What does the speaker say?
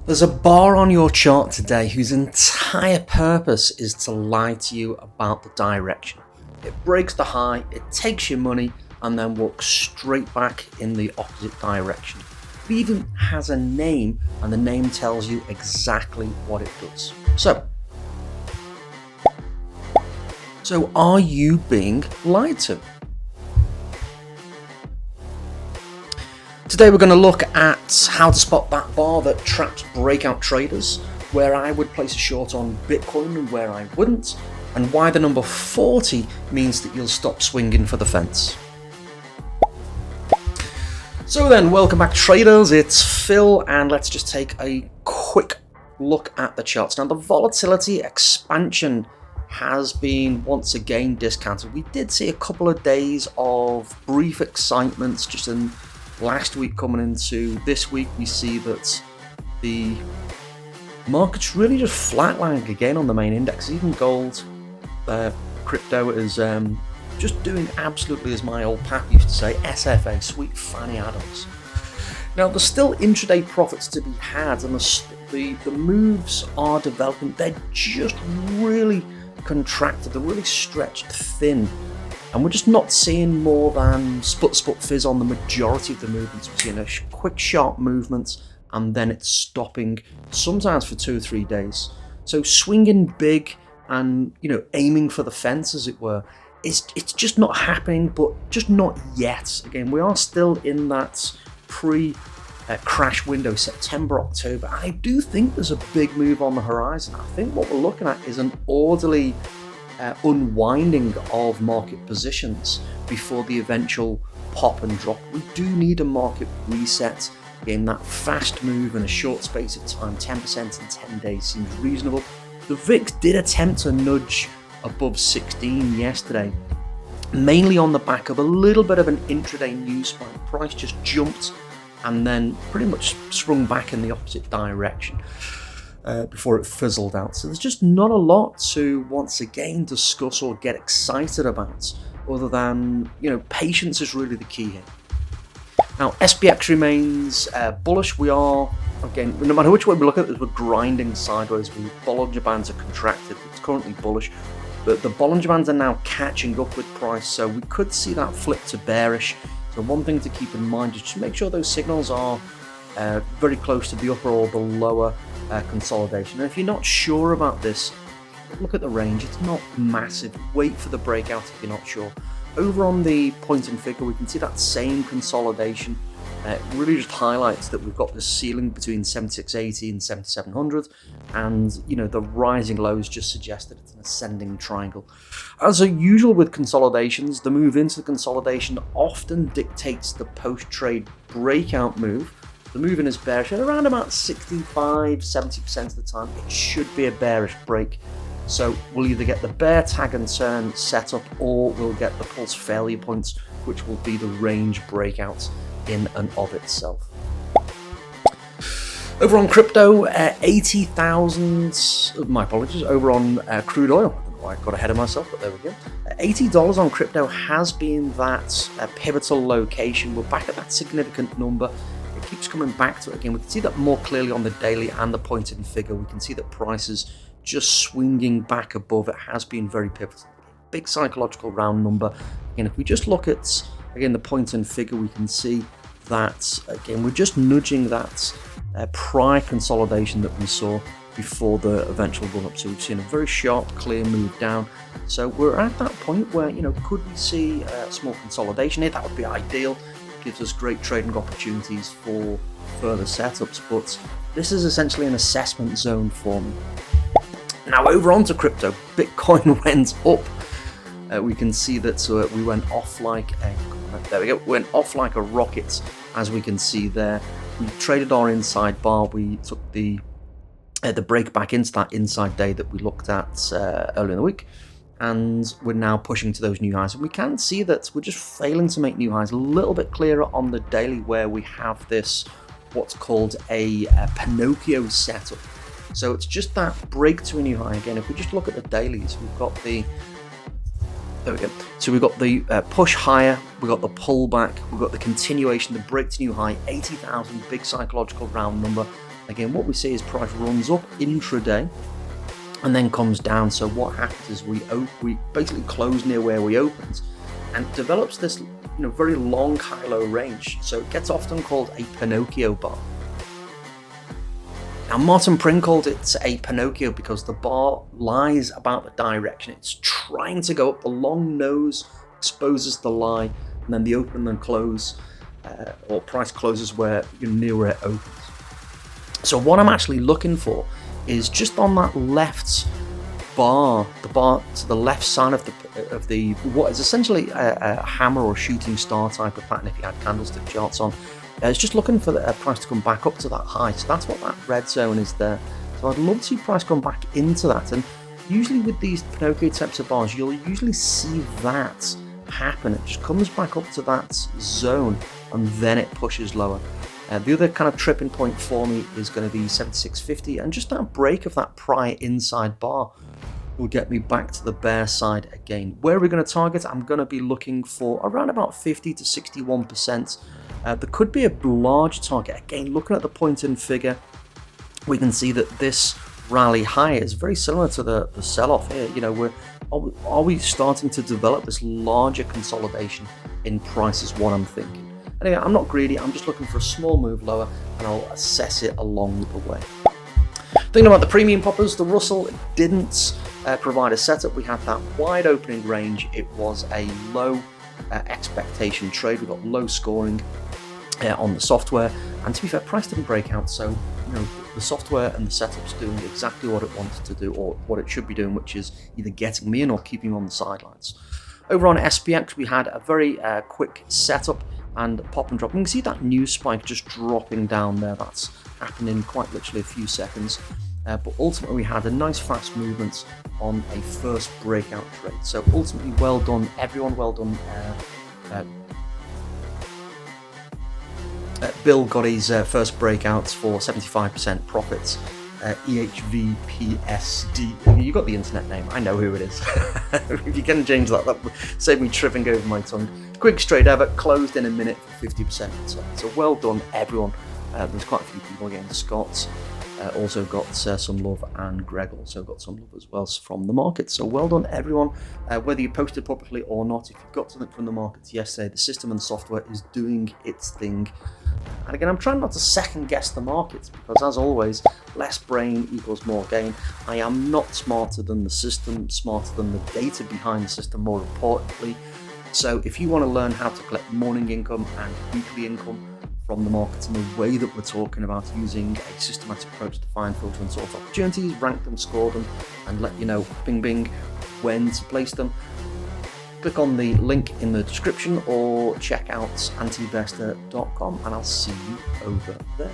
There's a bar on your chart today whose entire purpose is to lie to you about the direction. It breaks the high, it takes your money, and then walks straight back in the opposite direction. It even has a name, and the name tells you exactly what it does. So are you being lied to? Today we're going to look at how to spot that bar that traps breakout traders, where I would place a short on Bitcoin and where I wouldn't, and why the number 40 means that you'll stop swinging for the fence. So then, welcome back traders, it's Phil, and let's just take a quick look at the charts. Now the volatility expansion has been once again discounted. We did see a couple of days of brief excitements just in last week coming into this week. We see that the market's really just flatlining again on the main index. Even gold, crypto is just doing absolutely as my old pap used to say, SFA, sweet Fanny Adams. Now there's still intraday profits to be had, and the moves are developing. They're just really contracted, they're really stretched thin. And we're just not seeing more than split fizz on the majority of the movements. We're seeing a quick, sharp movement, and then it's stopping, sometimes for 2 or 3 days. So swinging big and, aiming for the fence, as it were, it's just not happening, but just not yet. Again, we are still in that pre-crash window, September, October. I do think there's a big move on the horizon. I think what we're looking at is an orderly unwinding of market positions before the eventual pop and drop. We do need a market reset. Again, that fast move in a short space of time, 10% in 10 days seems reasonable. The VIX did attempt to nudge above 16 yesterday, mainly on the back of a little bit of an intraday news spike. Price just jumped and then pretty much sprung back in the opposite direction before it fizzled out. So there's just not a lot to once again discuss or get excited about, other than patience is really the key here. Now SPX remains bullish. We are, again, no matter which way we look at it, we're grinding sideways. The Bollinger Bands are contracted. It's currently bullish, but the Bollinger Bands are now catching up with price, so we could see that flip to bearish. So one thing to keep in mind is just make sure those signals are very close to the upper or the lower consolidation. And if you're not sure about this, look at the range. It's not massive. Wait for the breakout if you're not sure. Over on the point and figure, we can see that same consolidation. It really just highlights that we've got this ceiling between 7680 and 7700, and the rising lows just suggest that it's an ascending triangle. As usual with consolidations, the move into the consolidation often dictates the post-trade breakout move. The move in is bearish at around about 65-70% of the time. It should be a bearish break. So we'll either get the bear tag and turn set up, or we'll get the pulse failure points, which will be the range breakouts in and of itself. Over on crypto, 80,000, my apologies, over on crude oil. I don't know why I got ahead of myself, but there we go. $80 on crypto has been that pivotal location. We're back at that significant number. It keeps coming back to it again. We can see that more clearly on the daily and the point and figure. We can see that prices just swinging back above. It has been very pivotal. Big psychological round number. Again, if we just look at, again, the point and figure, we can see that, again, we're just nudging that prior consolidation that we saw before the eventual run up. So we've seen a very sharp, clear move down. So we're at that point where, could we see a small consolidation here? That would be ideal. Gives us great trading opportunities for further setups, but this is essentially an assessment zone for me. Now over onto crypto, Bitcoin went up. We can see that we went off like went off like a rocket, as we can see there. We traded our inside bar. We took the break back into that inside day that we looked at earlier in the week, and we're now pushing to those new highs. And we can see that we're just failing to make new highs. A little bit clearer on the daily, where we have this what's called a Pinocchio setup. So it's just that break to a new high. Again, if we just look at the dailies, we've got the There we go. So we've got the push higher, we've got the pullback, we've got the continuation, the break to new high, 80,000, big psychological round number. Again, what we see is price runs up intraday and then comes down. So what happens is we basically close near where we opened, and develops this very long high-low range. So it gets often called a Pinocchio bar. Now Martin Pring called it a Pinocchio because the bar lies about the direction it's trying to go up. The long nose exposes the lie, and then the open and close, or price closes where near where it opens. So what I'm actually looking for is just on that left bar, the bar to the left side of the what is essentially a hammer or shooting star type of pattern if you had candlestick charts on. It's just looking for the price to come back up to that high. So that's what that red zone is there. So I'd love to see price come back into that. And usually with these Pinocchio types of bars, you'll usually see that happen. It just comes back up to that zone and then it pushes lower. The other kind of tripping point for me is going to be 76.50, and just that break of that prior inside bar will get me back to the bear side again. Where are we going to target? I'm going to be looking for around about 50 to 61%. There could be a large target. Again, looking at the point-in figure, we can see that this rally higher is very similar to the sell-off here. Are we starting to develop this larger consolidation in price is what I'm thinking. Anyway, I'm not greedy, I'm just looking for a small move lower, and I'll assess it along the way. Thinking about the premium poppers, the Russell didn't provide a setup. We had that wide opening range. It was a low expectation trade. We got low scoring on the software, and to be fair, price didn't break out, so the software and the setup's doing exactly what it wanted to do, or what it should be doing, which is either getting me in or keeping me on the sidelines. Over on SPX, we had a very quick setup and pop and drop. You can see that news spike just dropping down there. That's happened in quite literally a few seconds. But ultimately, we had a nice fast movement on a first breakout trade. So ultimately, well done, everyone. Well done. Bill got his first breakouts for 75% profits. EHVPSD. You got the internet name. I know who it is. If you can change that would save me tripping over my tongue. Quickest trade ever, closed in a minute for 50% return. So well done, everyone. There's quite a few people again. Scott also got some love, and Greg also got some love as well from the market. So well done, everyone. Whether you posted publicly or not, if you got something from the markets yesterday, the system and software is doing its thing. And again, I'm trying not to second guess the markets, because as always, less brain equals more gain. I am not smarter than the system, smarter than the data behind the system, more importantly. So if you want to learn how to collect morning income and weekly income from the markets in the way that we're talking about, using a systematic approach to find, filter and sort opportunities, rank them, score them, and let you know, bing bing, when to place them, click on the link in the description or check out antivestor.com, and I'll see you over there.